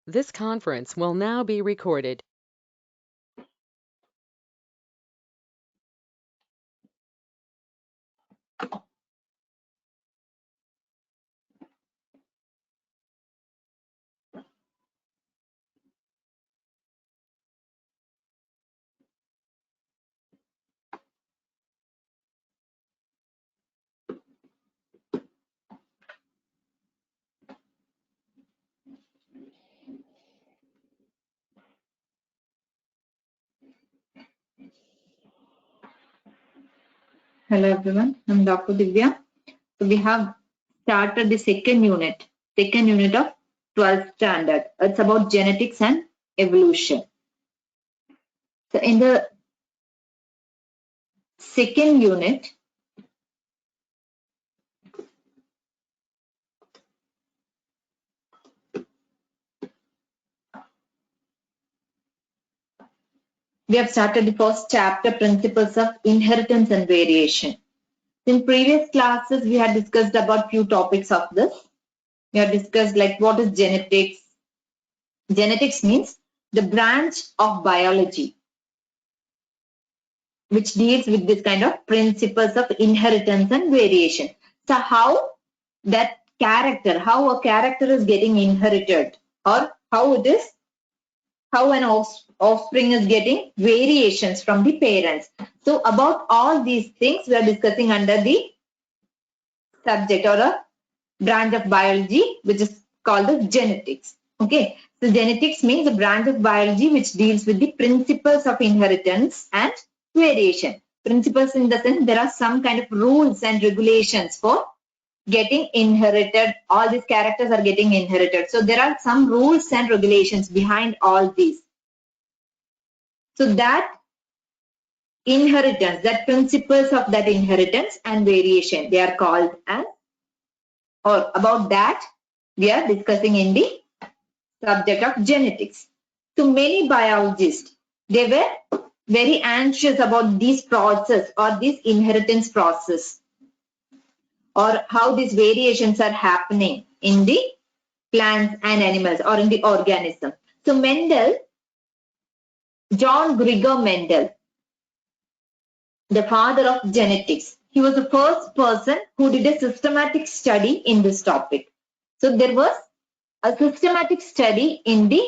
This conference will now be recorded. Hello everyone, I'm Dr. Divya. So we have started the second unit of 12th standard. It's about genetics and evolution. So in the second unit, we have started the first chapter, principles of inheritance and variation. In previous classes, we had discussed about few topics of this. We have discussed like what is genetics. Genetics means the branch of biology which deals with this kind of principles of inheritance and variation. So how that character, how a character is getting inherited, or how an offspring is getting variations from the parents. So about all these things we are discussing under the subject or a branch of biology which is called the genetics. Okay, so genetics means a branch of biology which deals with the principles of inheritance and variation. Principles in the sense there are some kind of rules and regulations for getting inherited. All these characters are getting inherited. So there are some rules and regulations behind all these. So that inheritance, that principles of that inheritance and variation, they are called as, or about that we are discussing in the subject of genetics. So many biologists, they were very anxious about this process or this inheritance process, or how these variations are happening in the plants and animals or in the organism. So Mendel, John Gregor Mendel, the father of genetics, he was the first person who did a systematic study in this topic. So there was a systematic study in the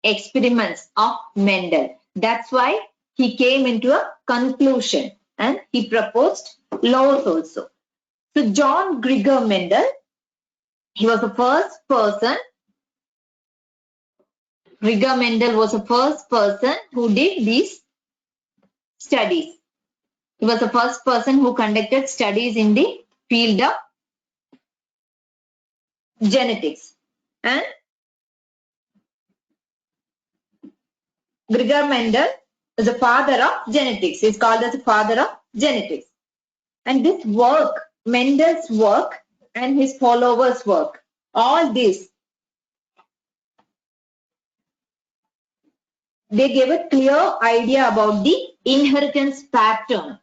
experiments of Mendel. That's why he came into a conclusion and he proposed laws also. So John Gregor Mendel, he was the first person. Gregor Mendel was the first person who did these studies. He was the first person who conducted studies in the field of genetics. And Gregor Mendel is the father of genetics. He is called as the father of genetics. And this work, Mendel's work and his followers' work, all this, they gave a clear idea about the inheritance pattern,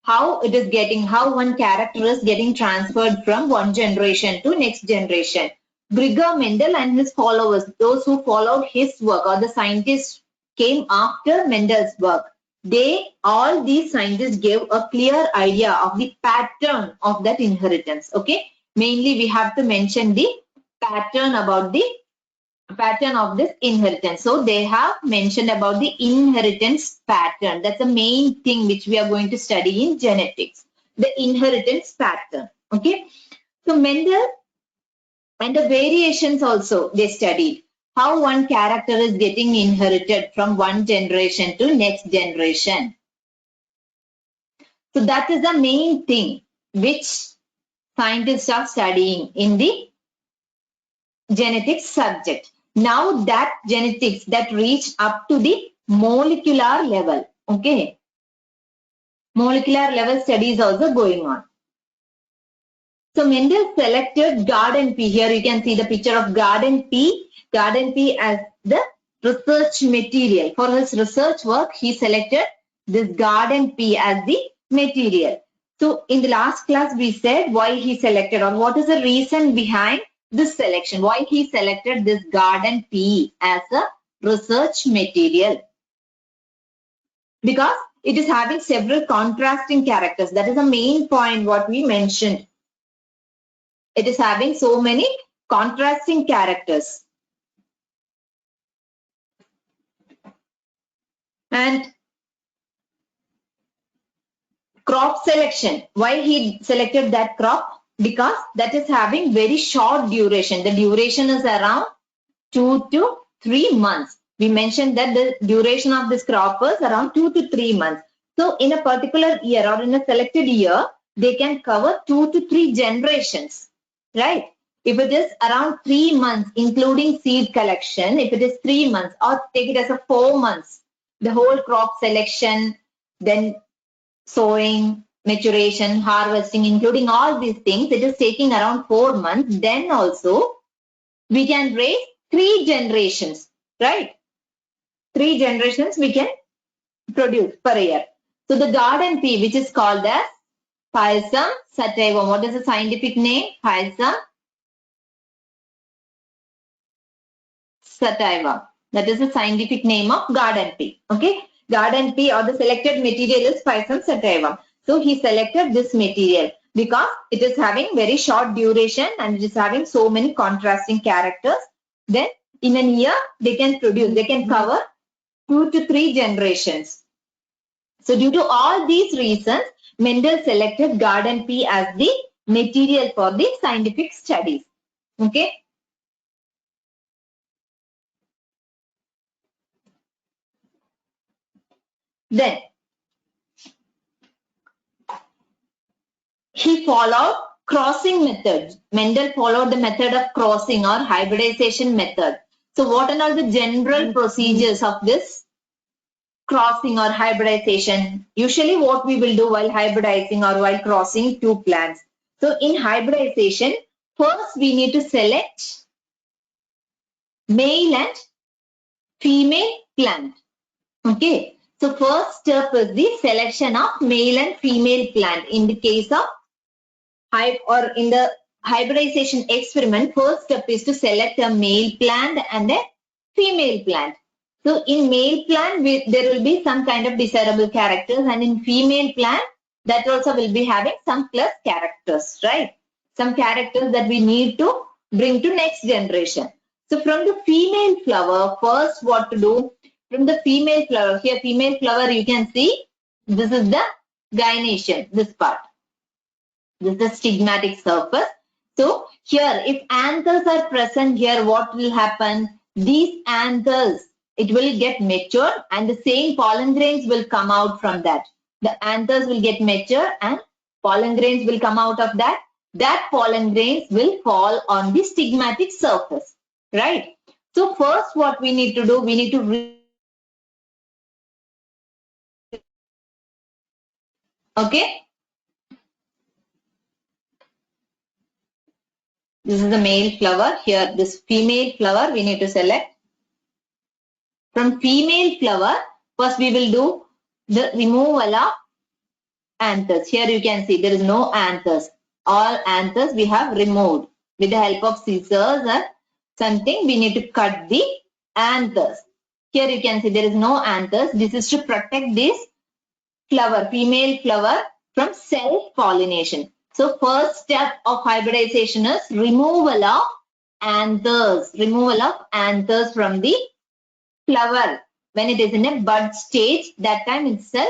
how it is getting, how one character is getting transferred from one generation to next generation. Gregor Mendel and his followers, those who followed his work or the scientists came after Mendel's work, all these scientists gave a clear idea of the pattern of that inheritance. Okay, mainly we have to mention the pattern about the pattern of this inheritance. So they have mentioned about the inheritance pattern. That's the main thing which we are going to study in genetics, the inheritance pattern. Okay, so Mendel and the variations also they studied, how one character is getting inherited from one generation to next generation. So that is the main thing which scientists are studying in the genetics subject. Now that genetics that reached up to the molecular level. Okay, molecular level studies also going on. So Mendel selected garden pea. Here you can see the picture of garden pea as the research material. For his research work, he selected this garden pea as the material. So in the last class, we said why he selected or what is the reason behind this selection, why he selected this garden pea as a research material. Because it is having several contrasting characters. That is the main point what we mentioned. It is having so many contrasting characters. And crop selection. Why he selected that crop? Because that is having very short duration. The duration is around 2 to 3 months. We mentioned that the duration of this crop is around 2 to 3 months. So in a particular year or in a selected year, they can cover 2 to 3 generations, right? If it is around 3 months, including seed collection, if it is 3 months, or take it as a 4 months, the whole crop selection, then sowing, maturation, harvesting, including all these things, it is taking around 4 months. Then also we can raise 3 generations, right? 3 generations we can produce per year. So the garden pea, which is called as Phylum sativum. What is the scientific name? Phylum sativum. That is the scientific name of garden pea. Okay, garden pea or the selected material is Phylum sativum. So he selected this material because it is having very short duration and it is having so many contrasting characters. Then in a year they can produce, they can cover 2 to 3 generations. So due to all these reasons, Mendel selected garden pea as the material for the scientific studies. Okay. Then he followed crossing method. Mendel followed the method of crossing or hybridization method. So what are the general procedures of this crossing or hybridization? Usually what we will do while hybridizing or while crossing two plants. So in hybridization, first we need to select male and female plant. Okay. So first step is the selection of male and female plant. In the case of in the hybridization experiment, first step is to select a male plant and a female plant. So in male plant, there will be some kind of desirable characters, and in female plant, that also will be having some plus characters, right? Some characters that we need to bring to next generation. So from the female flower, first what to do? From the female flower, here female flower you can see, this is the gynoecium, this part. This is the stigmatic surface. So here, if anthers are present here, what will happen? These anthers, it will get matured and the same pollen grains will come out from that. The anthers will get matured and pollen grains will come out of that. That pollen grains will fall on the stigmatic surface, right? So first what we need to do, we need to okay. This is the male flower. Here, this female flower we need to select. From female flower, first we will do the removal of anthers. Here you can see there is no anthers. All anthers we have removed. With the help of scissors or something, we need to cut the anthers. Here you can see there is no anthers. This is to protect this flower, female flower, from self-pollination. So first step of hybridization is removal of anthers. Removal of anthers from the flower. When it is in a bud stage, that time itself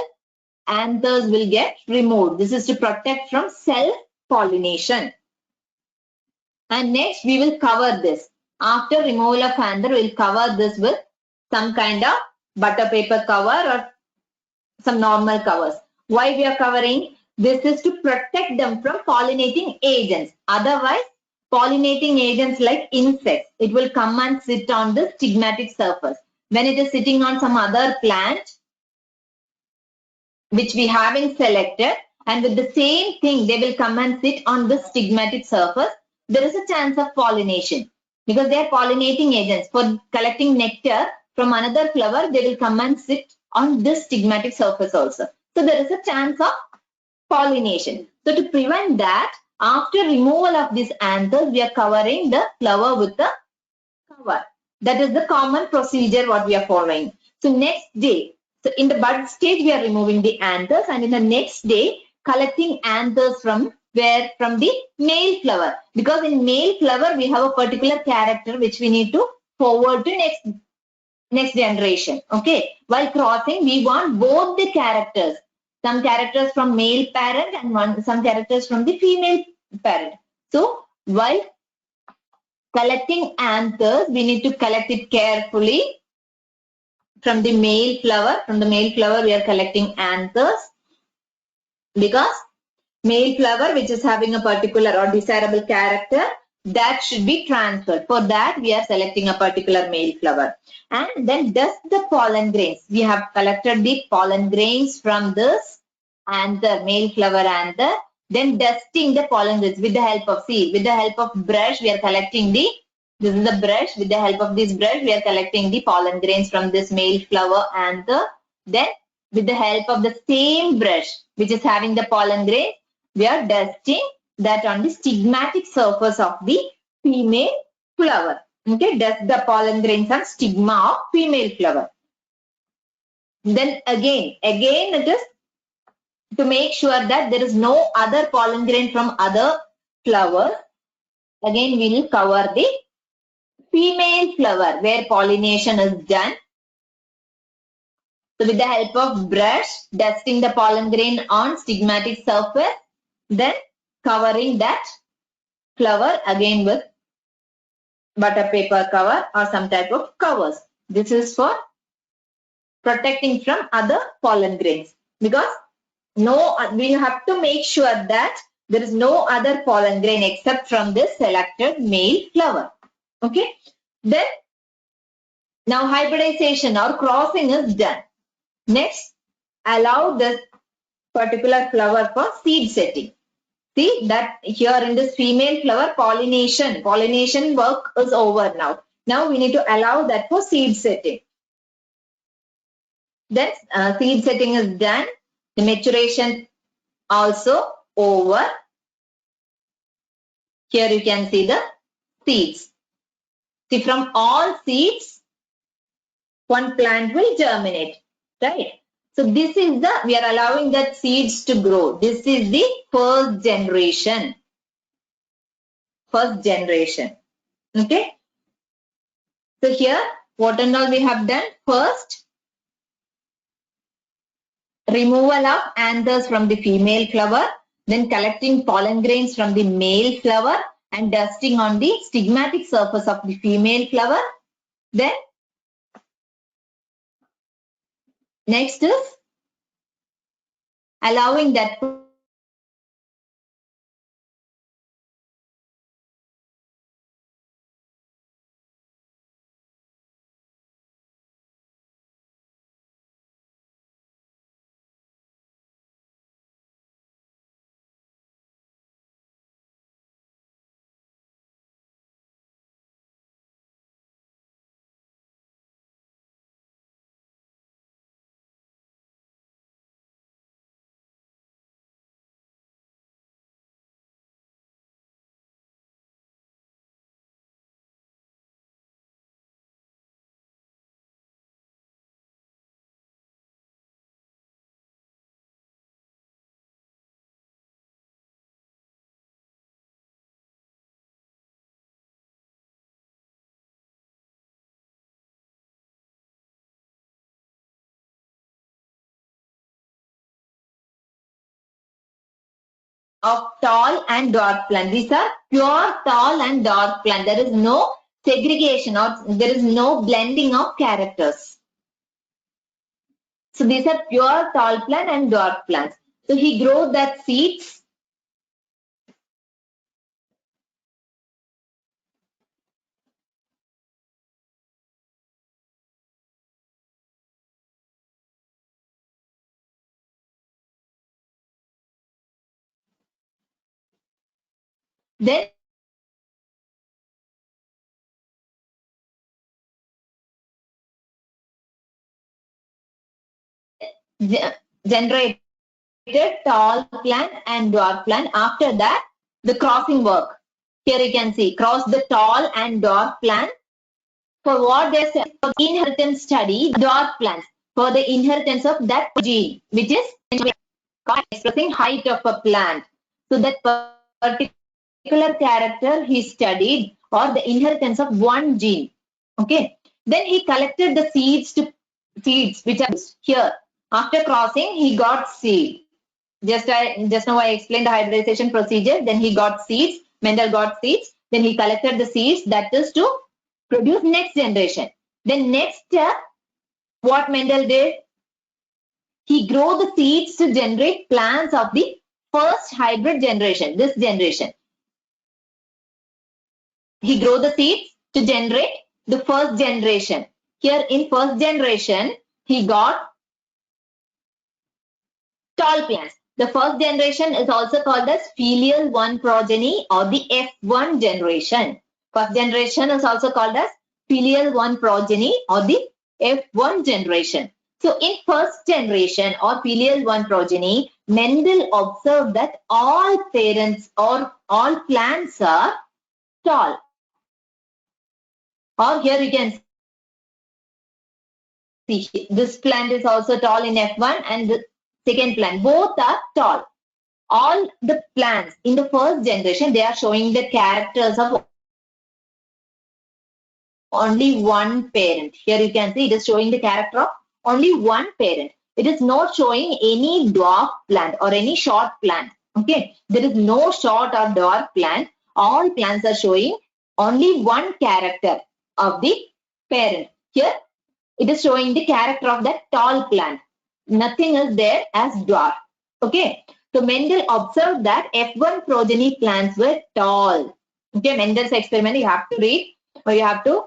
anthers will get removed. This is to protect from self-pollination. And next we will cover this. After removal of anther, we will cover this with some kind of butter paper cover or some normal covers. Why we are covering? This is to protect them from pollinating agents. Otherwise, pollinating agents like insects, it will come and sit on the stigmatic surface. When it is sitting on some other plant, which we haven't selected, and with the same thing, they will come and sit on the stigmatic surface, there is a chance of pollination because they are pollinating agents. For collecting nectar from another flower, they will come and sit on this stigmatic surface also. So there is a chance of pollination. So to prevent that, After removal of these anthers, we are covering the flower with the cover. That is the common procedure what we are following. So next day, so in the bud stage, we are removing the anthers, and in the next day, collecting anthers from where? From the male flower. Because in male flower, we have a particular character which we need to forward to next generation. Okay. While crossing, we want both the characters. Some characters from male parent and some characters from the female parent. So while collecting anthers, we need to collect it carefully from the male flower. From the male flower, we are collecting anthers because male flower which is having a particular or desirable character, that should be transferred. For that, we are selecting a particular male flower. And then dust the pollen grains. We have collected the pollen grains from this anther, male flower anther. Then dusting the pollen grains with the help of with the help of brush, we are collecting this is the brush. With the help of this brush, we are collecting the pollen grains from this male flower anther. Then with the help of the same brush, which is having the pollen grains, we are dusting that on the stigmatic surface of the female flower. Okay, dust the pollen grains on stigma of female flower. Then again it is to make sure that there is no other pollen grain from other flowers. Again, we will cover the female flower where pollination is done. So with the help of brush, dusting the pollen grain on stigmatic surface, then covering that flower again with butter paper cover or some type of covers. This is for protecting from other pollen grains, because we have to make sure that there is no other pollen grain except from this selected male flower. Okay. Then now hybridization or crossing is done. Next, allow this particular flower for seed setting. See that here in this female flower, pollination work is over now. Now we need to allow that for seed setting. Then seed setting is done. The maturation also over. Here you can see the seeds. See, from all seeds, one plant will germinate, right? So this is we are allowing that seeds to grow. This is the first generation. First generation. Okay. So here, what and all we have done? First, removal of anthers from the female flower, then collecting pollen grains from the male flower and dusting on the stigmatic surface of the female flower. Then next is allowing that of tall and dwarf plant. These are pure tall and dwarf plant. There is no segregation or there is no blending of characters. So these are pure tall plant and dwarf plants. So he grows that seeds. Then generated tall plant and dwarf plant. After that, the crossing work. Here you can see cross the tall and dwarf plant. For what they say, for inheritance study, dwarf plants for the inheritance of that gene, which is expressing height of a plant. So that particular character he studied, or the inheritance of one gene. Okay. Then he collected the seeds which are here. After crossing, he got seed. Just now I explained the hybridization procedure. Then he got seeds. Mendel got seeds. Then he collected the seeds, that is to produce next generation. Then next step, what Mendel did? He grew the seeds to generate plants of the first hybrid generation, this generation. He grew the seeds to generate the first generation. Here in first generation, he got tall plants. The first generation is also called as filial one progeny or the F1 generation. First generation is also called as filial one progeny or the F1 generation. So in first generation or filial one progeny, Mendel observed that all parents or all plants are tall. Or here you can see this plant is also tall in F1 and the second plant. Both are tall. All the plants in the first generation, they are showing the characters of only one parent. Here you can see it is showing the character of only one parent. It is not showing any dwarf plant or any short plant. Okay, there is no short or dwarf plant. All plants are showing only one character of the parent. Here it is showing the character of that tall plant. Nothing is there as dwarf. Okay, so Mendel observed that F1 progeny plants were tall. Okay, Mendel's experiment you have to read or you have to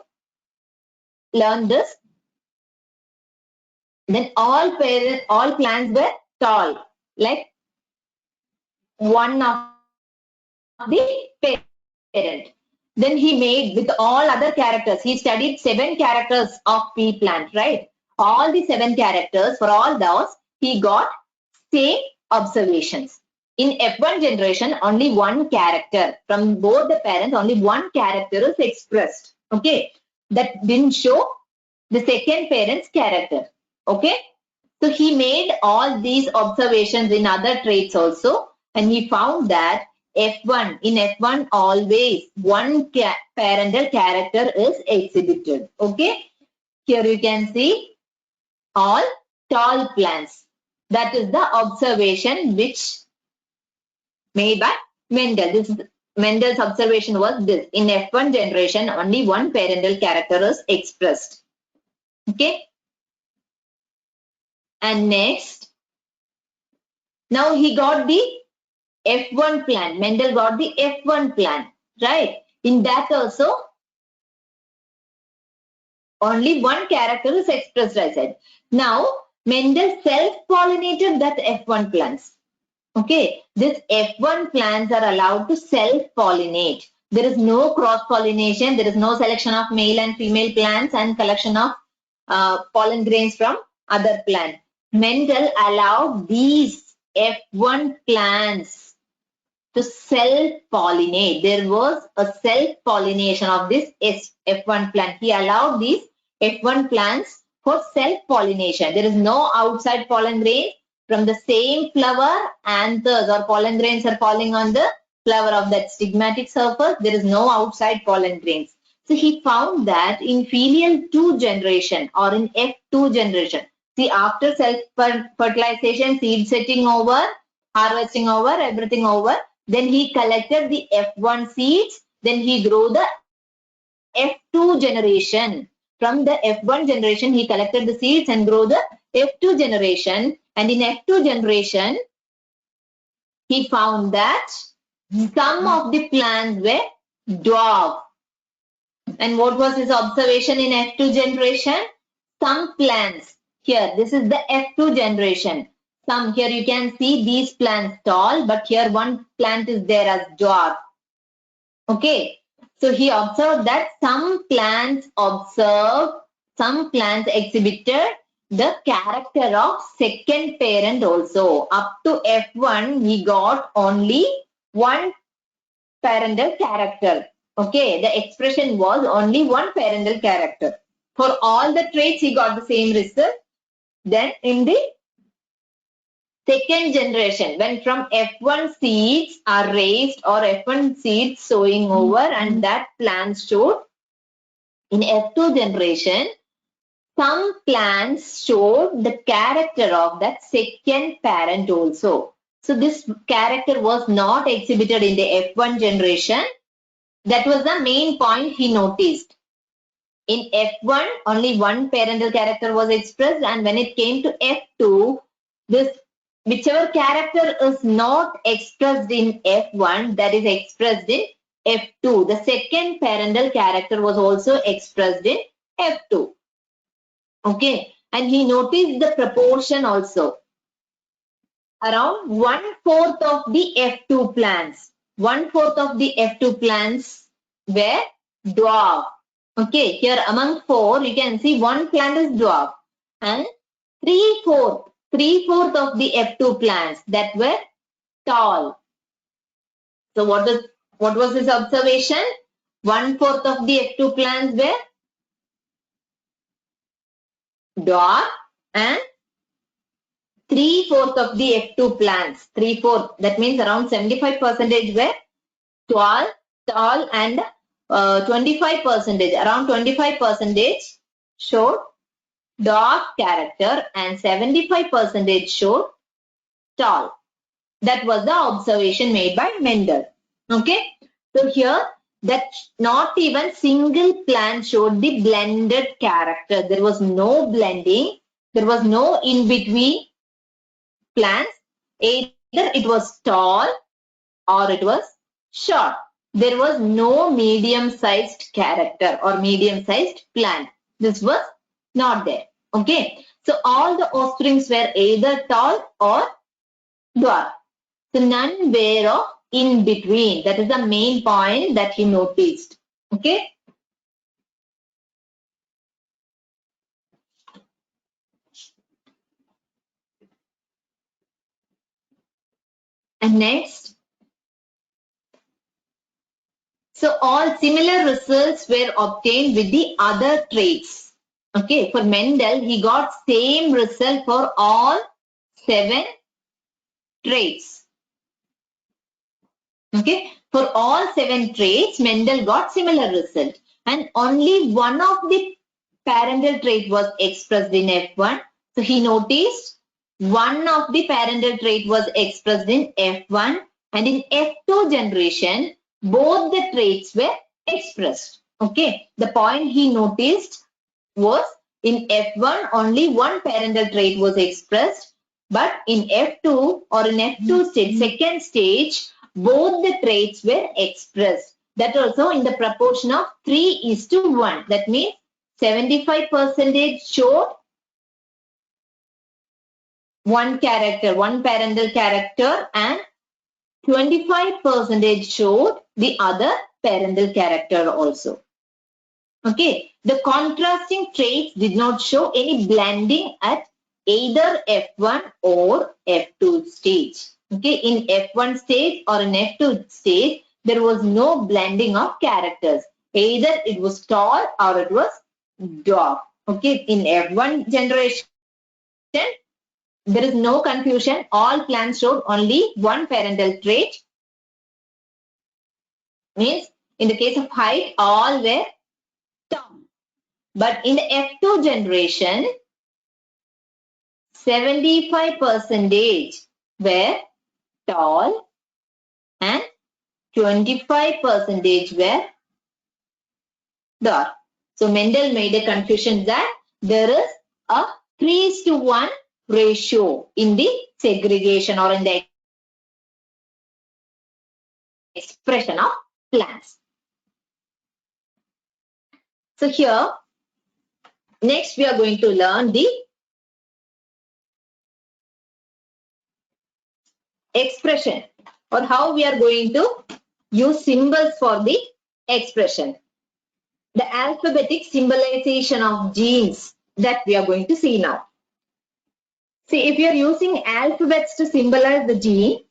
learn this. Then all plants were tall, like one of the parent. Then he made with all other characters. He studied 7 characters of pea plant, right? All the 7 characters, for all those, he got same observations. In F1 generation, only one character. From both the parents, only one character is expressed. Okay. That didn't show the second parent's character. Okay. So he made all these observations in other traits also. And he found that F1, in F1 always one parental character is exhibited. Okay. Here you can see all tall plants. That is the observation which made by Mendel. Mendel's observation was this. In F1 generation, only one parental character is expressed. Okay. And next, now he got the F1 plant. Mendel got the F1 plant, right? In that also, only one character is expressed, I said. Now, Mendel self-pollinated that F1 plants. Okay, these F1 plants are allowed to self-pollinate. There is no cross-pollination. There is no selection of male and female plants and collection of pollen grains from other plants. Mendel allowed these F1 plants to self-pollinate. There was a self-pollination of this F1 plant. He allowed these F1 plants for self-pollination. There is no outside pollen grain. From the same flower, anthers or pollen grains are falling on the flower of that stigmatic surface. There is no outside pollen grains. So he found that in filial 2 generation or in F2 generation, see after self-fertilization, seed setting over, harvesting over, everything over, then he collected the F1 seeds, then he grew the F2 generation. From the F1 generation, he collected the seeds and grew the F2 generation. And in F2 generation, he found that some of the plants were dwarf. And what was his observation in F2 generation? Some plants, here, this is the F2 generation. Some, here you can see these plants tall, but here one plant is there as dwarf. Okay. So he observed that some plants exhibited the character of second parent also. Up to F1, he got only one parental character. Okay, the expression was only one parental character. For all the traits, he got the same result. Then in the second generation, when from F1 seeds are raised or F1 seeds sowing over and that plant showed, in F2 generation, some plants showed the character of that second parent also. So this character was not exhibited in the F1 generation. That was the main point he noticed. In F1, only one parental character was expressed, and when it came to F2, this whichever character is not expressed in F1, that is expressed in F2. The second parental character was also expressed in F2. Okay, and he noticed the proportion also. Around 1/4 of the F2 plants. 1/4 of the F2 plants were dwarf. Okay, here among 4, you can see one plant is dwarf. And 3/4 of the F2 plants that were tall. So what was his observation? 1/4 of the F2 plants were dwarf and 3/4 of the F2 plants. 3/4, that means around 75% were tall and 25%, around 25% showed dark character and 75% showed tall. That was the observation made by Mendel. Okay, so here that not even single plant showed the blended character. There was no blending. There was no in between plants. Either it was tall or it was short. There was no medium-sized character or medium-sized plant. This was not there. Okay. So all the offsprings were either tall or dwarf. So none were of in between. That is the main point that he noticed. Okay. And next. So all similar results were obtained with the other traits. Okay. For Mendel, he got same result for all 7 traits. Okay, for all 7 traits, Mendel got similar result, and only one of the parental trait was expressed in F1. So he noticed one of the parental trait was expressed in F1, and in F2 generation, both the traits were expressed. Okay, the point he noticed was in F1 only one parental trait was expressed, but in F2 or in F2 stage, second stage, both the traits were expressed. That also in the proportion of 3:1. That means 75% showed one character, one parental character, and 25% showed the other parental character also. Okay, the contrasting traits did not show any blending at either F1 or F2 stage. Okay, in F1 stage or in F2 stage, there was no blending of characters. Either it was tall or it was dwarf. Okay, in F1 generation, there is no confusion. All plants showed only one parental trait. Means in the case of height, all were tall. But in the F2 generation, 75% were tall and 25% were dark. So Mendel made a confusion that there is a 3:1 ratio in the segregation or in the expression of plants. So here, next we are going to learn the expression or how we are going to use symbols for the expression. The alphabetic symbolization of genes that we are going to see now. See, if you are using alphabets to symbolize the gene,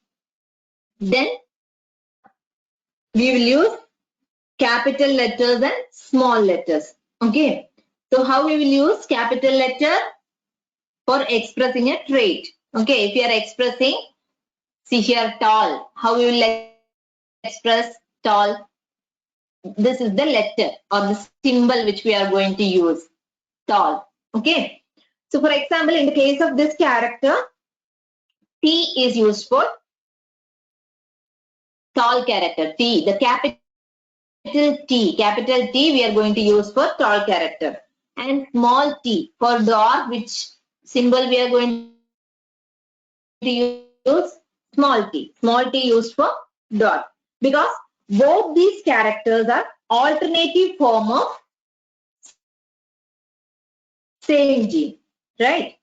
then we will use capital letters and small letters. Okay. So how we will use capital letter for expressing a trait. Okay. If you are expressing, see here tall. How we will express tall? This is the letter or the symbol which we are going to use. Tall. Okay. So for example, in the case of this character, T is used for tall character. T, the capital T we are going to use for tall character. And small t for dog, which symbol we are going to use? Small t. Small t used for dog. Because both these characters are alternative form of same gene, right?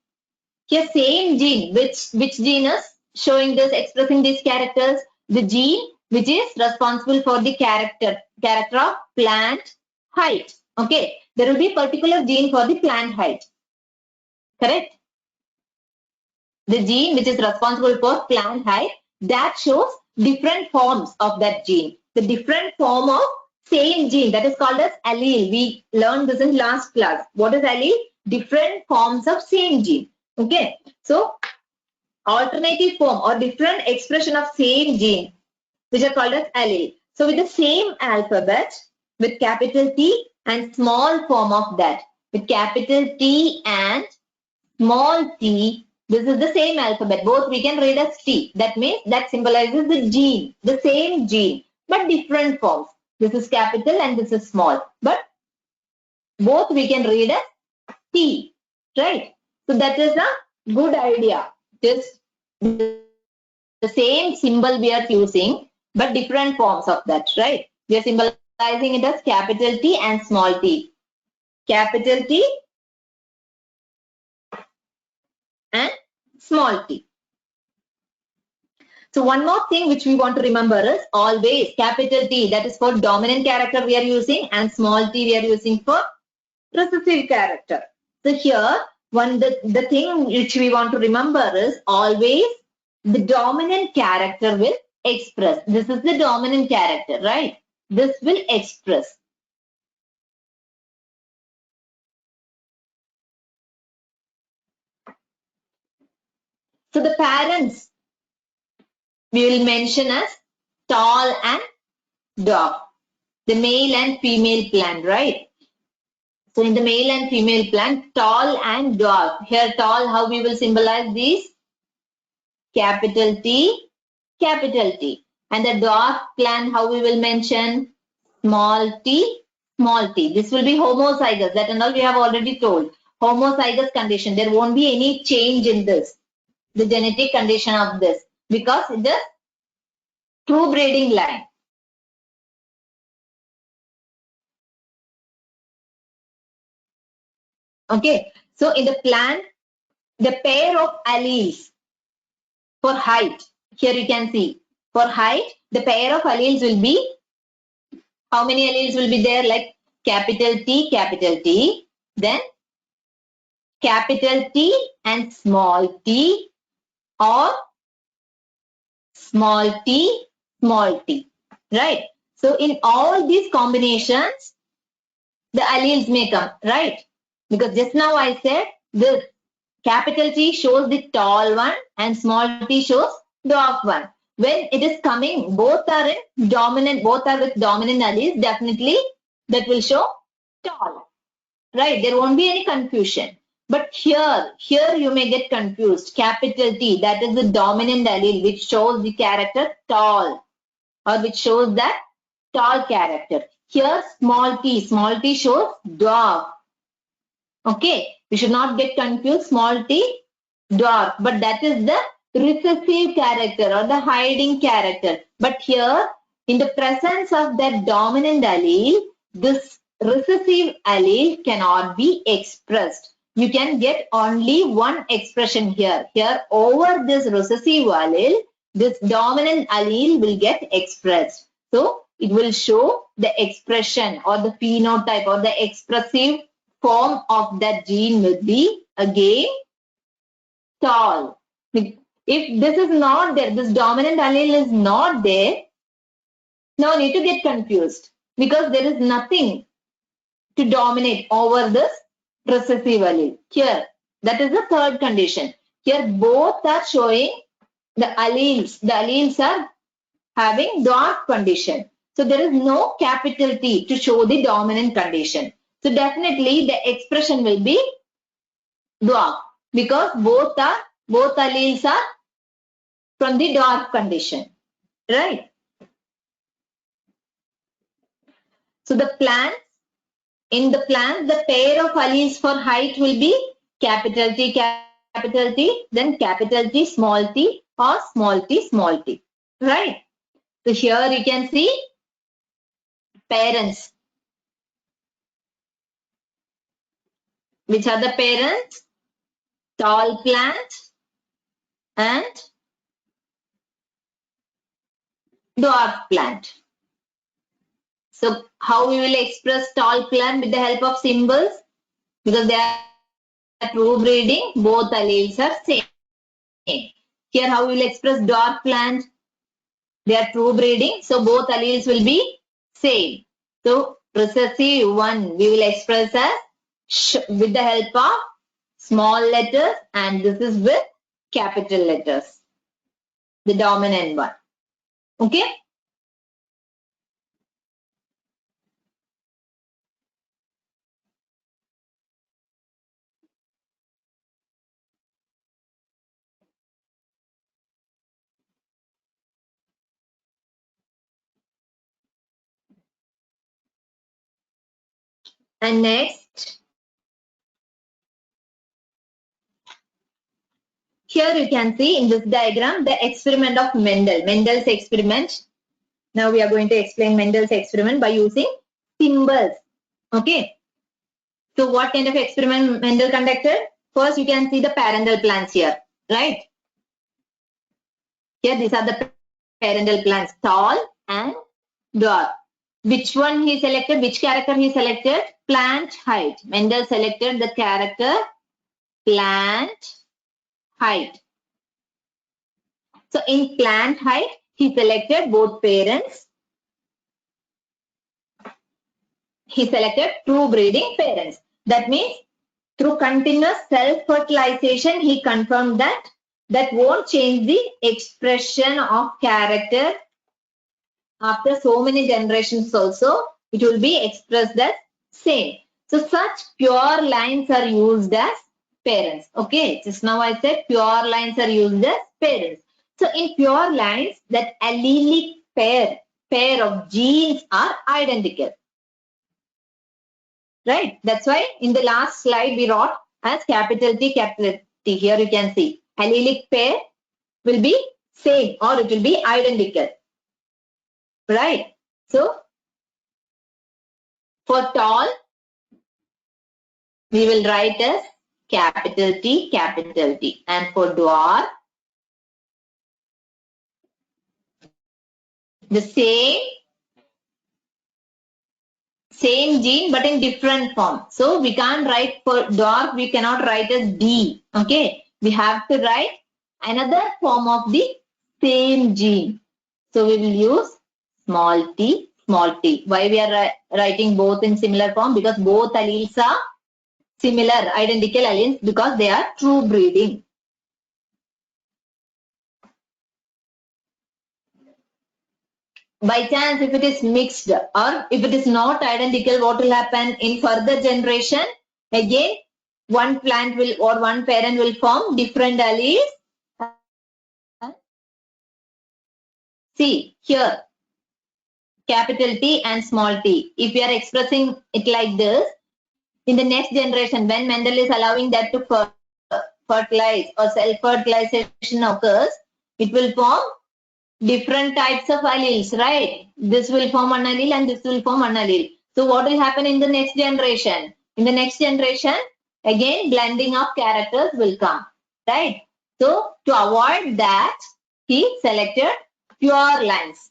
Here same gene, which gene is showing this, expressing these characters? The gene which is responsible for the character of plant height. Okay, there will be a particular gene for the plant height. Correct? The gene which is responsible for plant height, that shows different forms of that gene. The different form of same gene, that is called as allele. We learned this in last class. What is allele? Different forms of same gene. Okay, so alternative form or different expression of same gene, which are called as allele. So with the same alphabet, with capital T and small form of that, with capital T and small t, this is the same alphabet. Both we can read as T. That means that symbolizes the gene, the same gene, but different forms. This is capital and this is small. But both we can read as T, right? So that is a good idea. Just the same symbol we are using, but different forms of that, right? We are symbolizing it as capital T and small t. Capital T and small t. So one more thing which we want to remember is always capital T, that is for dominant character we are using, and small t we are using for recessive character. So here the thing which we want to remember is always the dominant character will express. This is the dominant character, right? This will express. So the parents we will mention as tall and dark. The male and female plant, right? So in the male and female plant, tall and dark. Here tall, how we will symbolize these? Capital T, capital T. And the dark plant, how we will mention? Small t, small t. This will be homozygous. That and all we have already told. Homozygous condition. There won't be any change in this, the genetic condition of this, because it is true breeding line. Okay. So in the plant, the pair of alleles for height, here you can see, for height, the pair of alleles will be, how many alleles will be there? Like capital T, then capital T and small t, or small t, right? So in all these combinations, the alleles may come, right? Because just now I said this capital T shows the tall one and small t shows dwarf one. When it is coming, both are in dominant, both are with dominant alleles, definitely that will show tall, right? There won't be any confusion. But here you may get confused. Capital T, that is the dominant allele which shows the character tall, or which shows that tall character. Here small t shows dwarf. Okay, we should not get confused. Small t, dwarf, but that is the recessive character or the hiding character. But here, in the presence of that dominant allele, this recessive allele cannot be expressed. You can get only one expression here. Here, over this recessive allele, this dominant allele will get expressed. So, it will show the expression or the phenotype or the expressive form of that gene will be again tall. If this is not there, this dominant allele is not there, No need to get confused because there is nothing to dominate over this recessive allele. Here, that is the third condition. Here, both are showing the alleles. The alleles are having dwarf condition. So there is no capital T to show the dominant condition. So definitely the expression will be dwarf because both alleles are from the dwarf condition, right? So in the plant, the pair of alleles for height will be capital T, then capital T, small t, or small t, right? So here you can see parents. Which are the parents? Tall plant and dwarf plant. So how we will express tall plant with the help of symbols? Because they are true breeding, both alleles are same. Here how we will express dwarf plant? They are true breeding, so both alleles will be same. So recessive one we will express as sh with the help of small letters, and this is with capital letters, the dominant one. Okay. And next, here you can see in this diagram the experiment of Mendel, Mendel's experiment. Now we are going to explain Mendel's experiment by using symbols. Okay. So what kind of experiment Mendel conducted? First you can see the parental plants here, right? Here these are the parental plants, tall and dwarf. Which one he selected? Which character he selected? Plant height. Mendel selected the character plant height. So in plant height, he selected both parents. He selected true breeding parents. That means through continuous self-fertilization, he confirmed that won't change the expression of character after so many generations also. It will be expressed as same. So such pure lines are used as parents. Okay, just now I said pure lines are used as parents. So in pure lines, that allelic pair of genes are identical. Right? That's why in the last slide we wrote as capital T, capital T. Here you can see allelic pair will be same or it will be identical. Right? So for tall, we will write as capital T, capital T. And for dwarf, the same gene but in different form. So we can't write for dwarf, we cannot write as D. Okay. We have to write another form of the same gene. So we will use small t, small t. Why we are writing both in similar form? Because both alleles are similar, identical alleles because they are true breeding. By chance, if it is mixed or if it is not identical, what will happen in further generation? Again, one plant will or one parent will form different alleles. See here, capital T and small t. If we are expressing it like this, in the next generation, when Mendel is allowing that to fertilize or self-fertilization occurs, it will form different types of alleles, right? This will form one allele and this will form one allele. So what will happen in the next generation? In the next generation, again, blending of characters will come, right? So to avoid that, he selected pure lines.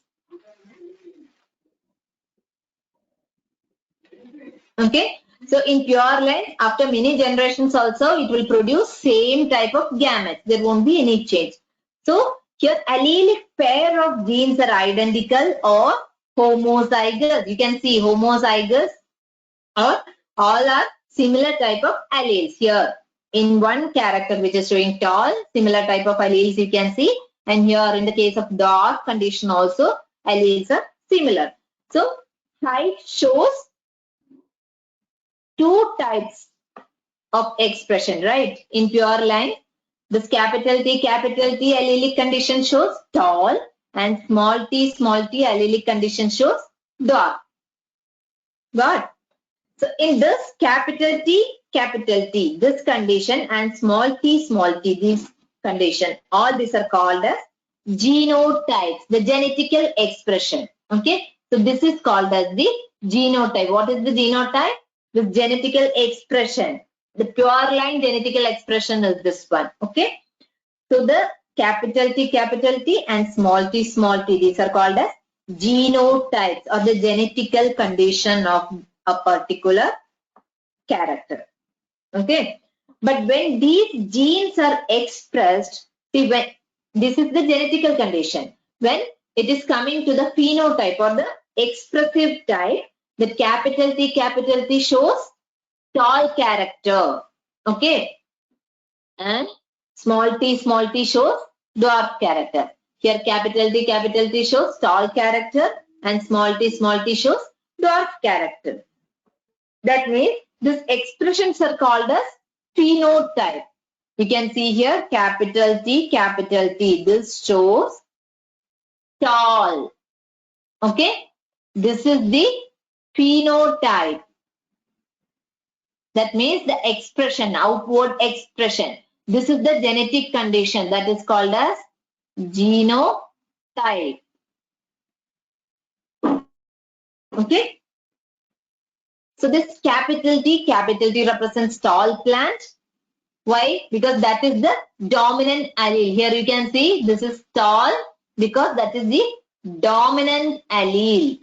Okay. So in pure lines, after many generations also, it will produce same type of gametes. There won't be any change. So here allelic pair of genes are identical or homozygous. You can see homozygous, or all are similar type of alleles here. In one character which is showing tall, similar type of alleles you can see. And here in the case of dark condition also, alleles are similar. So height shows two types of expression, right? In pure line, this capital T allelic condition shows tall, and small t allelic condition shows dark. Got? So in this capital T, this condition, and small t, this condition, all these are called as genotypes, the genetical expression. Okay. So this is called as the genotype. What is the genotype? The genetical expression. The pure line genetical expression is this one. Okay. So the capital T and small t, these are called as genotypes, or the genetical condition of a particular character. Okay. But when these genes are expressed, see, when this is the genetical condition. When it is coming to the phenotype or the expressive type, the capital T shows tall character. Okay. And small t shows dwarf character. Here capital T shows tall character, and small t shows dwarf character. That means these expressions are called as phenotype. You can see here capital T. This shows tall. Okay. This is the phenotype. That means the expression, outward expression. This is the genetic condition that is called as genotype. Okay. So this capital T represents tall plant. Why? Because that is the dominant allele. Here you can see this is tall because that is the dominant allele.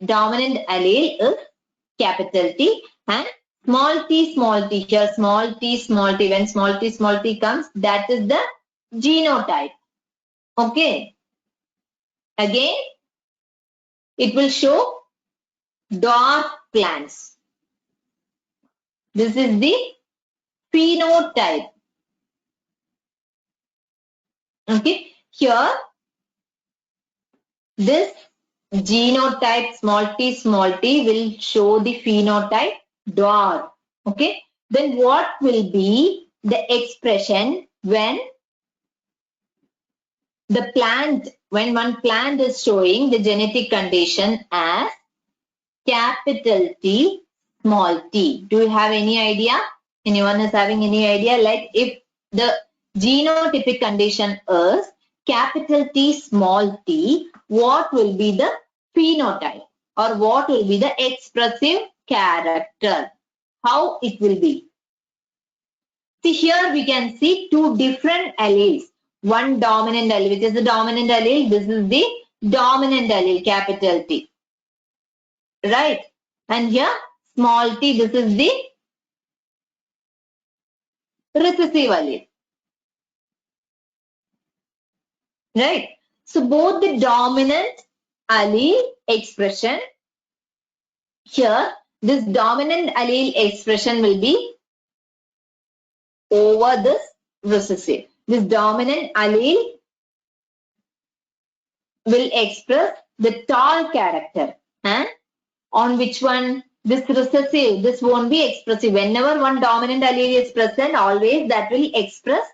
Dominant allele is capital T, and small t. Here small t. When small t comes, that is the genotype. Okay. Again, it will show dwarf plants. This is the phenotype. Okay. Here, this genotype small t will show the phenotype dwarf. Okay. Then what will be the expression when the plant, when one plant is showing the genetic condition as capital T, small t? Do you have any idea? Anyone is having any idea? Like if the genotypic condition is capital T, small t, what will be the phenotype, or what will be the expressive character? How it will be? See, here we can see two different alleles. One dominant allele, which is the dominant allele. This is the dominant allele, capital T. Right? And here, small t, this is the recessive allele. Right? So, both the dominant allele expression, here, this dominant allele expression will be over this recessive. This dominant allele will express the tall character, and on which one? This recessive, this won't be expressive. Whenever one dominant allele is present, always that will express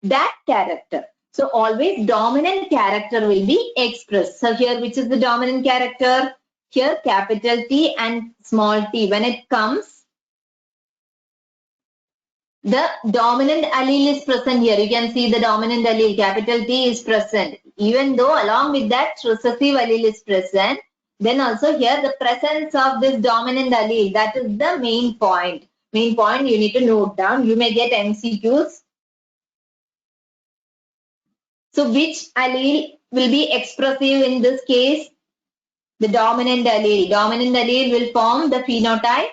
that character. So always dominant character will be expressed. So here, which is the dominant character? Here capital T and small t. When it comes, the dominant allele is present here. You can see the dominant allele, capital T, is present. Even though along with that recessive allele is present, then also here the presence of this dominant allele, that is the main point. Main point you need to note down. You may get MCQs. So which allele will be expressive in this case? The dominant allele. Dominant allele will form the phenotype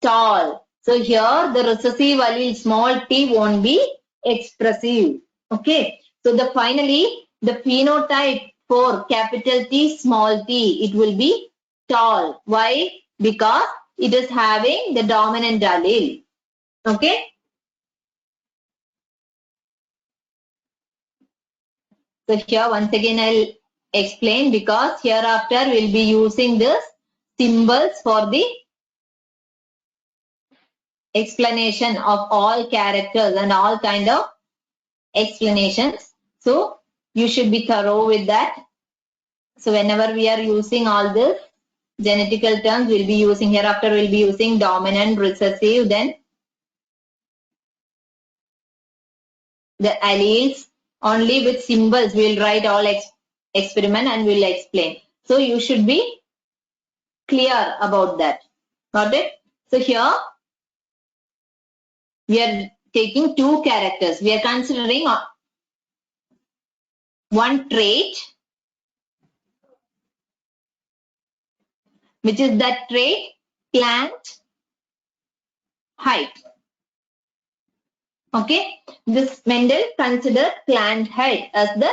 tall. So here the recessive allele small t won't be expressive. Okay. So finally the phenotype for capital T, small t, it will be tall. Why? Because it is having the dominant allele. Okay. So here once again I'll explain, because hereafter we'll be using this symbols for the explanation of all characters and all kind of explanations. So you should be thorough with that. So whenever we are using all this genetical terms, we'll be using hereafter we'll be using dominant, recessive, then the alleles. Only with symbols we'll write all experiment and we'll explain. So you should be clear about that. Got it? So here we are taking two characters. We are considering one trait, which is that trait plant height. Okay, this Mendel considered plant height as the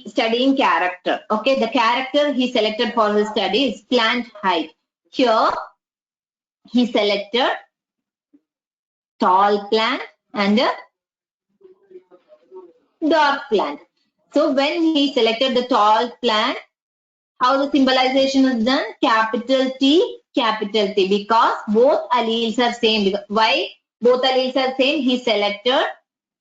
studying character. Okay, the character he selected for his study is plant height. Here he selected tall plant and a dwarf plant. So when he selected the tall plant, how the symbolization is done? Capital T, because both alleles are same. Why both alleles are same? He selected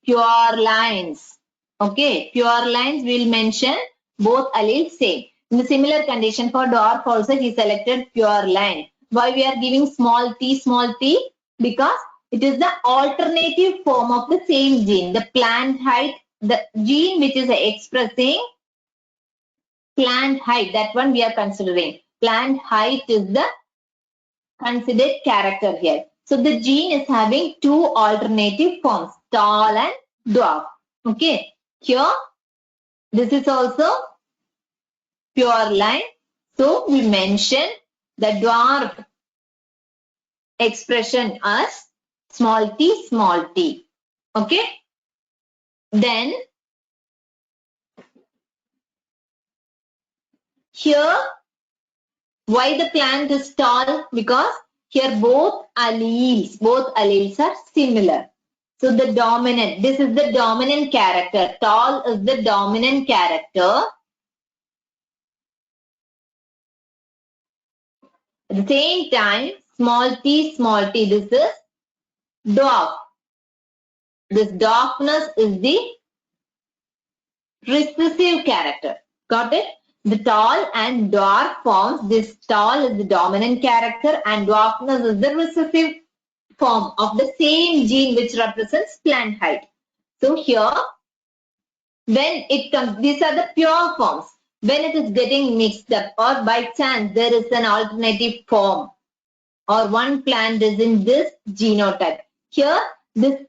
pure lines. Okay, pure lines will mention both alleles same. In the similar condition for dwarf also he selected pure line. Why we are giving small t? Because it is the alternative form of the same gene. The plant height, the gene which is expressing plant height, that one we are considering. Plant height is the considered character here. So the gene is having two alternative forms, tall and dwarf. Okay. Here, this is also pure line. So we mention the dwarf expression as small t. Okay. Then here, why the plant is tall? Because here both alleles are similar. So the dominant, this is the dominant character. Tall is the dominant character. At the same time, small t, this is dwarf. This dwarfness is the recessive character. Got it? The tall and dwarf forms, this tall is the dominant character and dwarfness is the recessive form of the same gene which represents plant height. So here, when it comes, these are the pure forms. When it is getting mixed up or by chance there is an alternative form or one plant is in this genotype. Here, this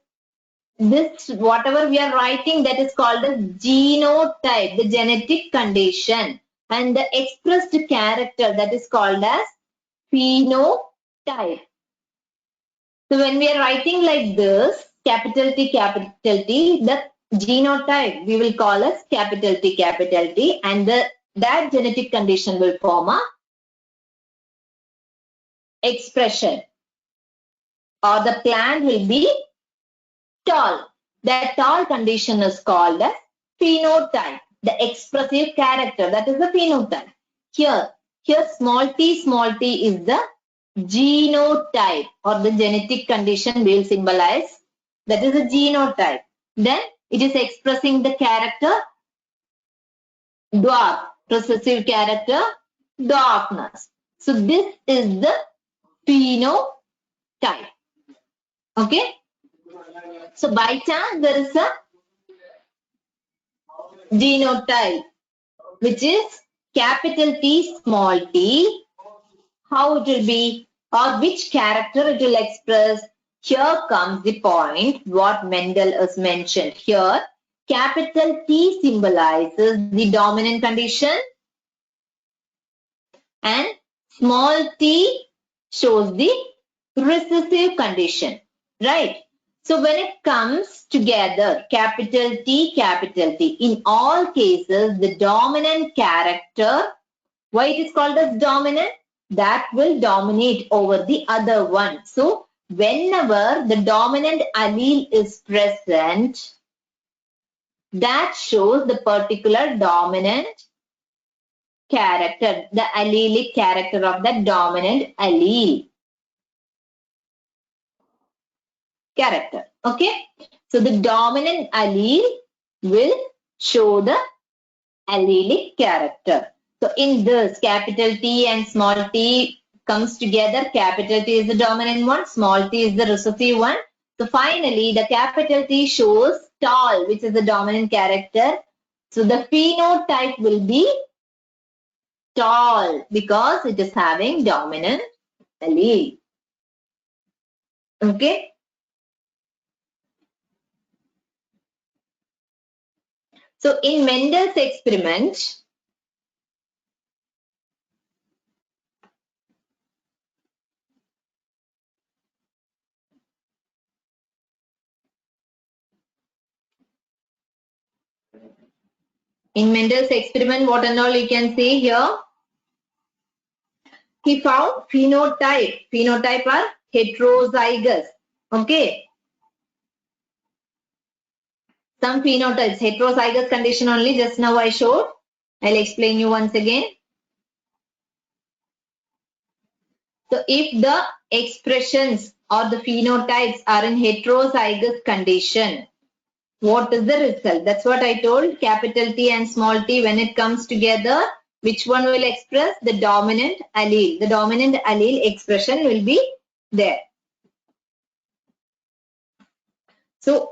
whatever we are writing, that is called as genotype, the genetic condition, and the expressed character, that is called as phenotype. So when we are writing like this, capital T, the genotype we will call as capital T, and that genetic condition will form a expression, or the plant will be tall. That tall condition is called as phenotype, the expressive character, that is the phenotype. Here small t is the genotype or the genetic condition we will symbolize. That is a genotype. Then it is expressing the character dwarf, recessive character, dwarfness. So this is the phenotype. Okay. So by chance there is a genotype which is capital T, small t. How it will be, or which character it will express? Here comes the point what Mendel has mentioned. Here capital T symbolizes the dominant condition and small t shows the recessive condition, right? So when it comes together, capital T, in all cases, the dominant character, why it is called as dominant? That will dominate over the other one. So whenever the dominant allele is present, that shows the particular dominant character, the allelic character of the dominant allele. Character. Okay. So the dominant allele will show the allelic character. So in this, capital T and small t comes together. Capital T is the dominant one, small t is the recessive one. So finally, the capital T shows tall, which is the dominant character. So the phenotype will be tall because it is having dominant allele. Okay. So in Mendel's experiment, what and all you can see here, he found phenotype. Phenotype are heterozygous. Okay. Some phenotypes, heterozygous condition only, just now I showed. I'll explain you once again. So if the expressions or the phenotypes are in heterozygous condition, what is the result? That's what I told. Capital T and small t, when it comes together, which one will express? The dominant allele. The dominant allele expression will be there. So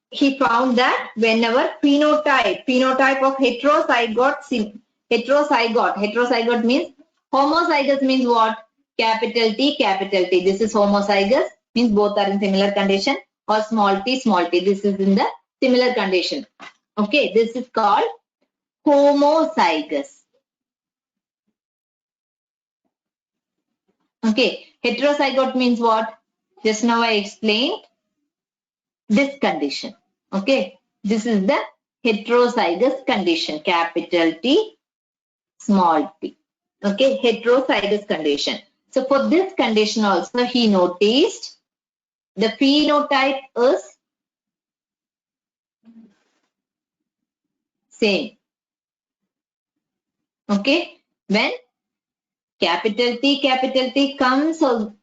he found that whenever phenotype of heterozygote means homozygous means what? Capital T. This is homozygous, means both are in similar condition, or small t. This is in the similar condition. Okay, this is called homozygous. Okay, heterozygote means what? Just now I explained this condition. Okay, this is the heterozygous condition, capital T, small t. Okay, heterozygous condition. So for this condition also he noticed the phenotype is same. Okay, when capital T comes or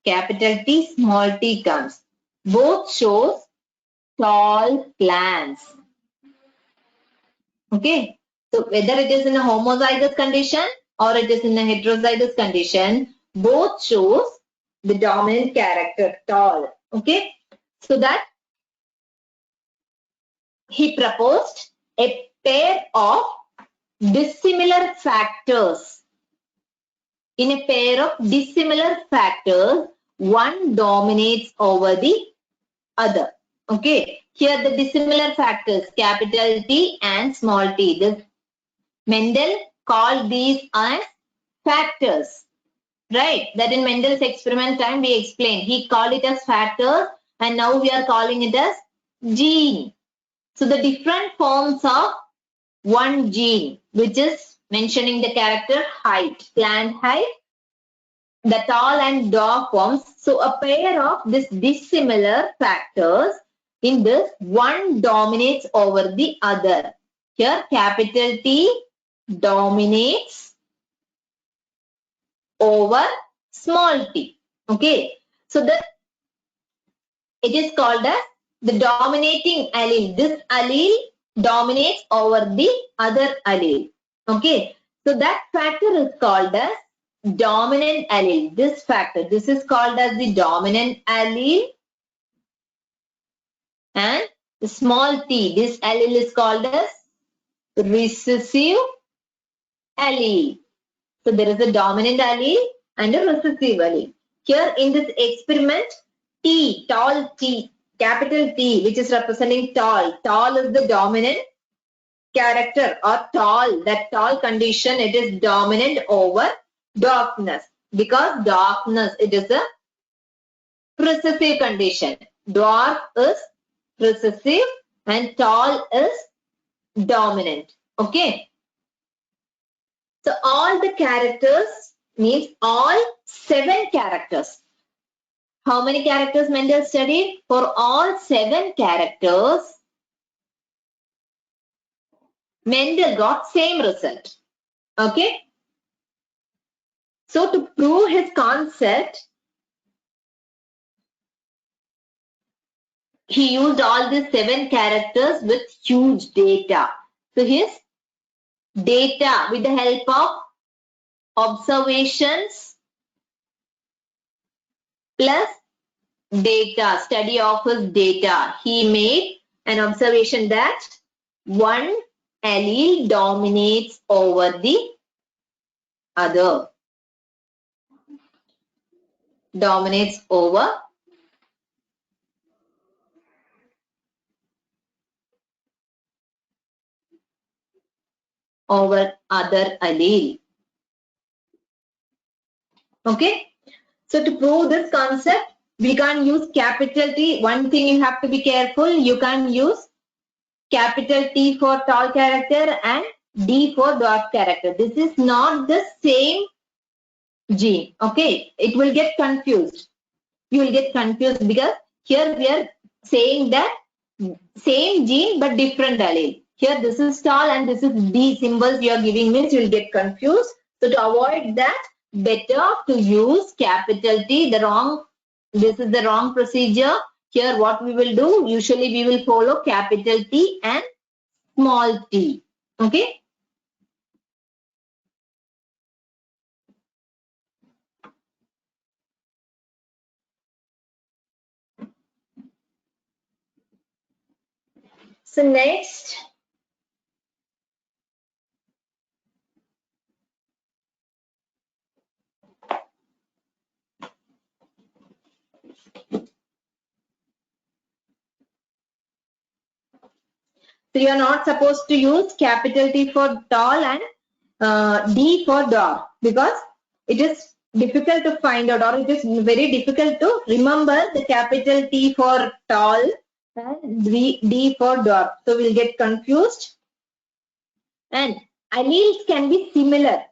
capital T, small t comes, both shows tall plants. Okay, so whether it is in a homozygous condition or it is in a heterozygous condition, both shows the dominant character, tall. Okay, so that he proposed a pair of dissimilar factors. In a pair of dissimilar factors, one dominates over the other. Okay, here the dissimilar factors, capital T and small t. This Mendel called these as factors, right? That in Mendel's experiment time we explained. He called it as factors and now we are calling it as gene. So the different forms of one gene, which is mentioning the character height, plant height, the tall and dwarf forms. So a pair of these dissimilar factors, in this one dominates over the other. Here capital T dominates over small t. Okay, so that it is called as the dominating allele. This allele dominates over the other allele. Okay, so that factor is called as dominant allele. This factor, this is called as the dominant allele, and the small t, this allele is called as recessive allele. So there is a dominant allele and a recessive allele. Here in this experiment, T, tall T, capital T, which is representing tall. Tall is the dominant character, or tall, that tall condition, it is dominant over darkness. Because darkness, it is a recessive condition. dwarf is recessive, and tall is dominant. Okay. So all the characters means all 7 characters. How many characters Mendel studied? For all 7 characters, Mendel got same result. Okay. So to prove his concept, he used all these 7 characters with huge data. So his data with the help of observations plus data, study of his data, he made an observation that one allele dominates over the other. Dominates over other allele. Okay. So to prove this concept, we can't use capital T. One thing you have to be careful, you can't use capital T for tall character and D for dwarf character. This is not the same gene. Okay. It will get confused. You will get confused because here we are saying that same gene but different allele. Here this is tall and this is D symbols you are giving means you will get confused. So to avoid that, better to use capital T. This is the wrong procedure. Here what we will do, usually we will follow capital T and small t. Okay. So next, so you are not supposed to use capital T for tall and D for dwarf because it is difficult to find out or it is very difficult to remember the capital T for tall and D for dwarf. So we'll get confused. And alleles can be similar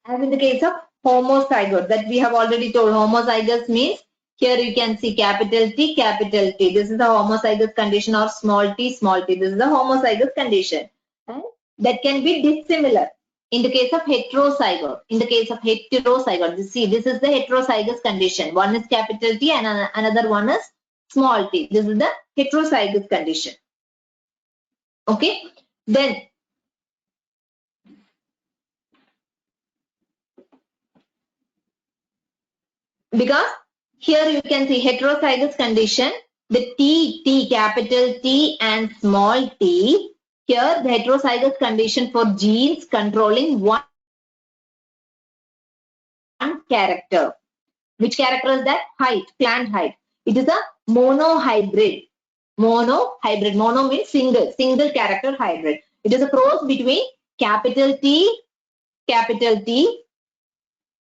as in the case of homozygote that we have already told. Homozygous means here you can see capital T, capital T. This is the homozygous condition or small t, small t. This is the homozygous condition. And that can be dissimilar in the case of heterozygote. In the case of heterozygote, you see this is the heterozygous condition. One is capital T and another one is small t. This is the heterozygous condition. Okay. Then because here you can see heterozygous condition, the T, capital T and small t. Here the heterozygous condition for genes controlling one character. Which character is that? Height, plant height. It is a monohybrid. Monohybrid. Mono means single character hybrid. It is a cross between capital T,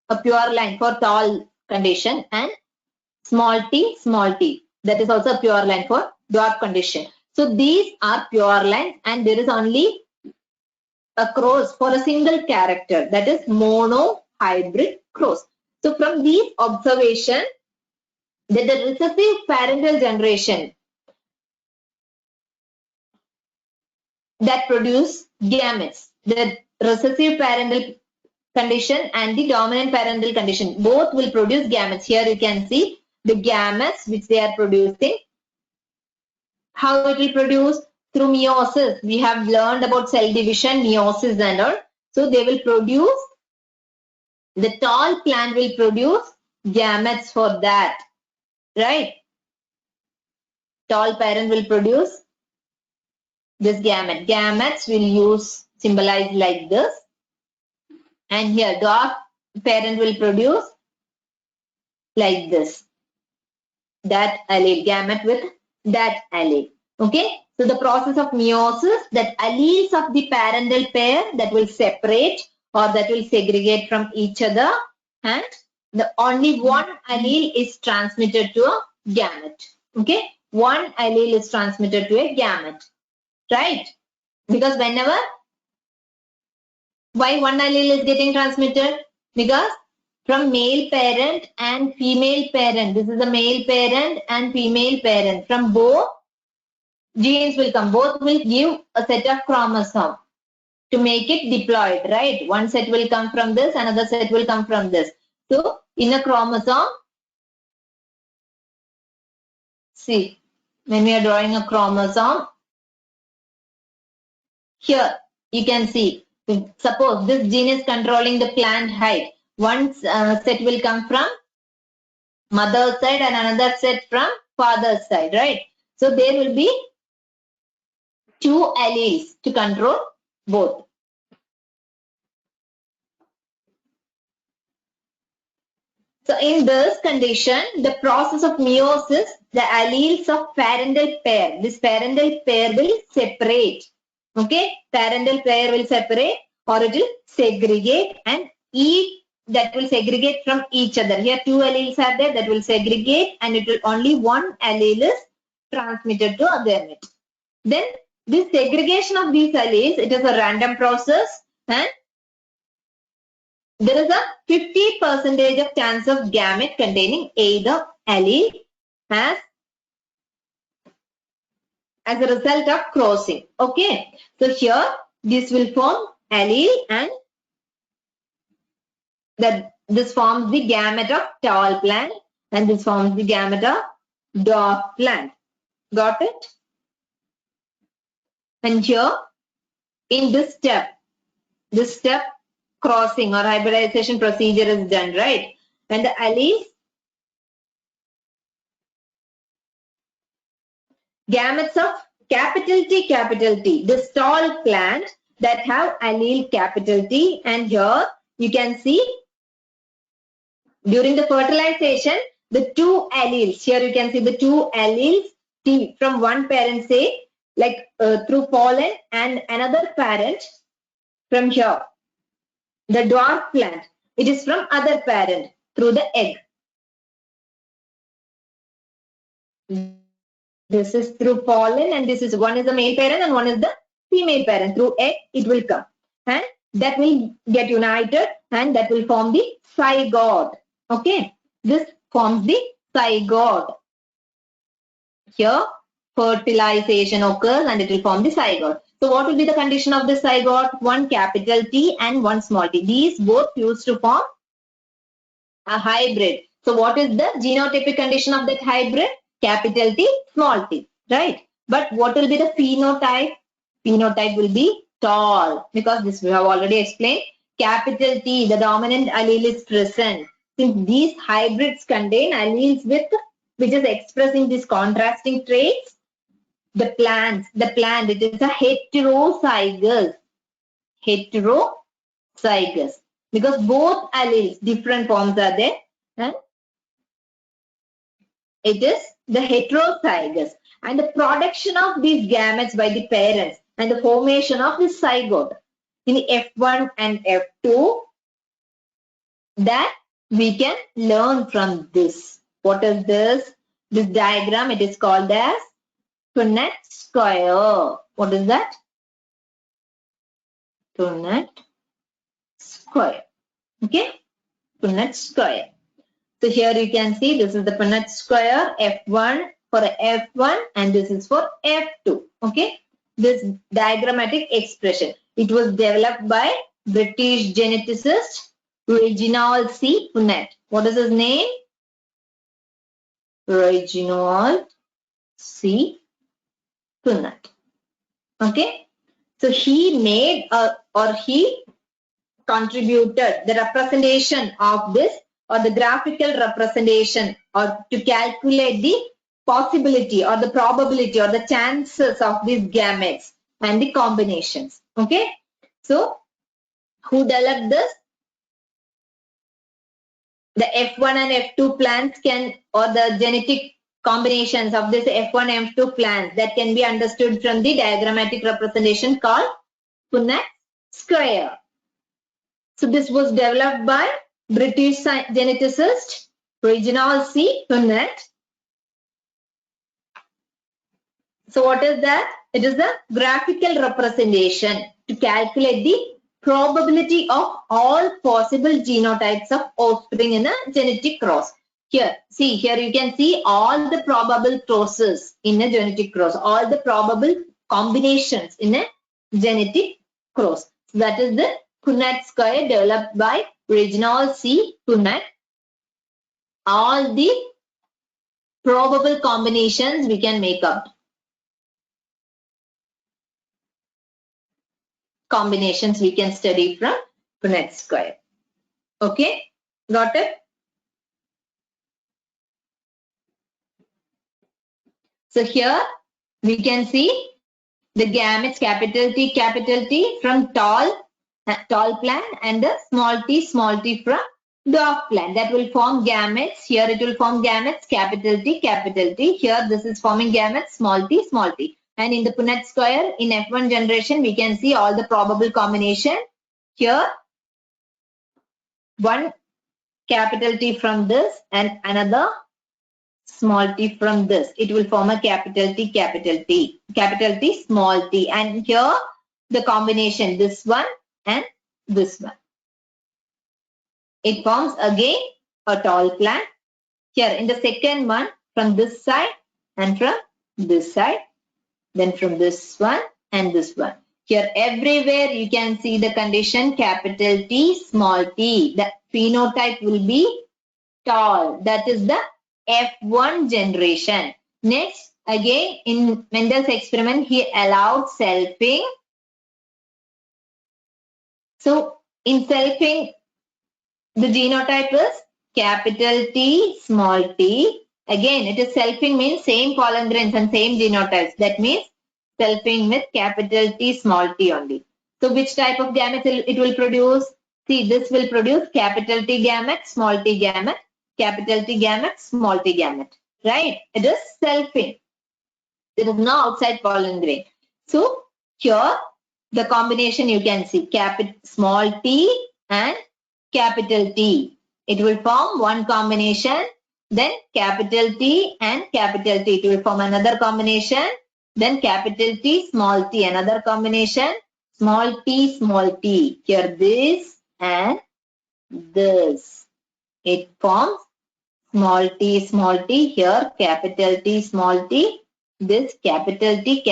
a pure line for tall condition, and small t, that is also a pure line for dwarf condition. So these are pure lines and there is only a cross for a single character, that is monohybrid cross. So from these observations, that the recessive parental generation that produce gametes, the recessive parental condition and the dominant parental condition, both will produce gametes. Here you can see the gametes which they are producing. How it will produce? Through meiosis. We have learned about cell division, meiosis and all. So they will produce, the tall plant will produce gametes for that, right? Tall parent will produce this gamete. Gametes will use symbolize like this. And here dwarf parent will produce like this. That allele, gamete with that allele. Okay. So the process of meiosis, that alleles of the parental pair that will separate or that will segregate from each other, and the only one allele is transmitted to a gamete. Okay. one allele is transmitted to a gamete, right? Because why one allele is getting transmitted? Because from male parent and female parent, this is a male parent and female parent, from both genes will come, both will give a set of chromosomes to make it diploid, right? One set will come from this, another set will come from this. So in a chromosome, see, when we are drawing a chromosome, here you can see, suppose this gene is controlling the plant height. One set will come from mother's side and another set from father's side, right? So there will be two alleles to control both. So in this condition, the process of meiosis, the alleles of parental pair, this parental pair will separate. Okay, parental pair will separate or it will segregate, and each that will segregate from each other. Here two alleles are there that will segregate, and it will only one allele is transmitted to other gamete. Then this segregation of these alleles, it is a random process, and there is a 50% of chance of gamete containing either allele as a result of crossing. Okay, so here this will form allele, and this forms the gamete of tall plant, and this forms the gamete of dwarf plant. Got it? And here in this step crossing or hybridization procedure is done, right? And the alleles, gametes of capital T, this tall plant that have allele capital T, and here you can see during the fertilization, the two alleles, here you can see the two alleles T from one parent, say like through pollen, and another parent from here, the dwarf plant, it is from other parent through the egg. This is through pollen, and this is one is the male parent and one is the female parent. Through egg it will come, and that will get united, and that will form the zygote. Okay, this forms the zygote. Here fertilization occurs and it will form the zygote. So what will be the condition of the zygote? One capital T and one small t. These both used to form a hybrid. So what is the genotypic condition of that hybrid? Capital T, small t, right? But what will be the phenotype? Phenotype will be tall, because this we have already explained. Capital T, the dominant allele is present. Since these hybrids contain alleles which is expressing these contrasting traits, the plant, it is a heterozygous, because both alleles, different forms are there, and it is the heterozygous. And the production of these gametes by the parents and the formation of this zygote in the F1 and F2, that we can learn from this. What is this? This diagram, it is called as Punnett square. What is that? Punnett square. Okay, Punnett square. So here you can see this is the Punnett square, F1 for F1 and this is for F2. Okay, this diagrammatic expression, it was developed by British geneticist Reginald C. Punnett. What is his name? Reginald C. Punnett. Okay, so he made or he contributed the representation of this, or the graphical representation, or to calculate the possibility or the probability or the chances of these gametes and the combinations. Okay, so who developed this? The F1 and F2 plants can, or the genetic combinations of this F1 and F2 plants, that can be understood from the diagrammatic representation called Punnett square. So this was developed by British geneticist Reginald C. Punnett. So what is that? It is the graphical representation to calculate the probability of all possible genotypes of offspring in a genetic cross. Here, see, here you can see all the probable crosses in a genetic cross, all the probable combinations in a genetic cross. So that is the Punnett square developed by Reginald C. Punnett. All the probable combinations we can make up. Combinations we can study from Punnett square. Okay, got it? So here we can see the gametes capital T from tall plant and the small t from dwarf plant. That will form gametes. Here it will form gametes capital T. Here this is forming gametes small t. And in the Punnett square in F1 generation we can see all the probable combination. Here one capital T from this and another small t from this. It will form a capital T, small t. And here the combination, this one and this one. It forms again a tall plant. Here in the second one, from this side and from this side, then from this one and this one. Here everywhere you can see the condition capital T, small t. The phenotype will be tall. That is the F1 generation. Next, again in Mendel's experiment, he allowed selfing. So in selfing, the genotype is capital T, small t. Again, it is selfing means same pollen grains and same genotypes. That means selfing with capital T, small t only. So which type of gamete it will produce? See, this will produce capital T gamete, small t gamete, capital T gamete, small t gamete. Right? It is selfing. There is no outside pollen grain. So here the combination you can see capital small t and capital T. It will form one combination, then capital T and capital T. It will form another combination, then capital T, small t, another combination, small t, small t. Here this and this. It forms small t, here capital T, small t, this capital T,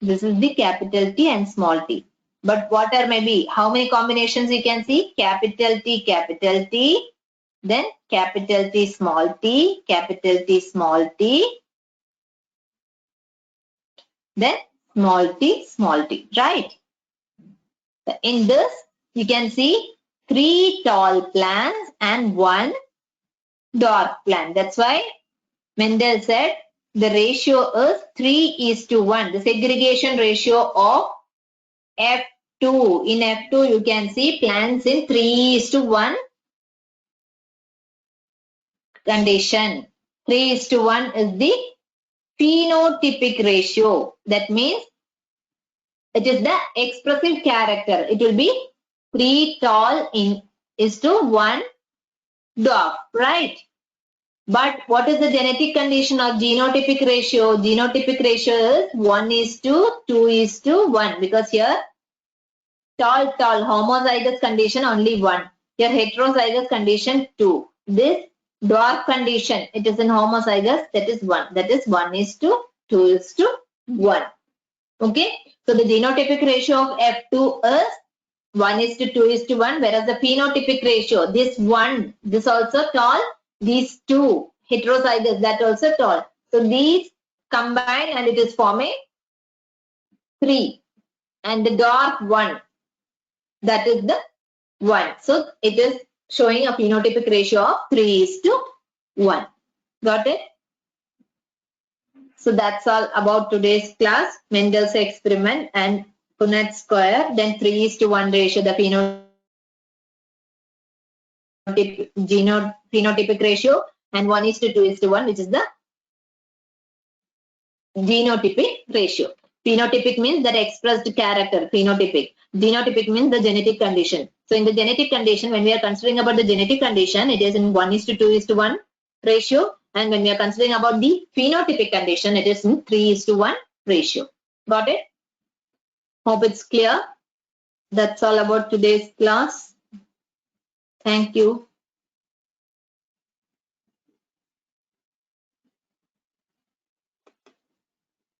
this is the capital T and small t. But what are maybe, how many combinations you can see? Capital T, then capital T, small t, capital T, small t, then small t, right? In this, you can see 3 tall plants and 1 dwarf plant. That's why Mendel said the ratio is 3:1. The segregation ratio of F2. In F2, you can see plants in 3:1 condition. 3:1 is the phenotypic ratio. That means it is the expressive character. It will be 3 tall is to 1 dwarf, right? But what is the genetic condition of genotypic ratio? Genotypic ratio is 1:2:1 because here tall homozygous condition only 1. Here heterozygous condition 2. This dwarf condition, it is in homozygous, that is 1. That is 1:2:1. Okay. So the genotypic ratio of F2 is 1:2:1, whereas the phenotypic ratio, this 1, this also tall, these 2 heterozygous, that also tall. So these combine and it is forming 3, and the dwarf 1, that is the 1. So it is showing a phenotypic ratio of 3:1. Got it? So that's all about today's class. Mendel's experiment and Punnett square. Then 3:1 ratio, the phenotypic ratio, and 1:2:1, which is the genotypic ratio. Phenotypic means that expressed character, phenotypic. Genotypic means the genetic condition. So in the genetic condition, when we are considering about the genetic condition, it is in 1:2:1 ratio. And when we are considering about the phenotypic condition, it is in 3:1 ratio. Got it? Hope it's clear. That's all about today's class. Thank you.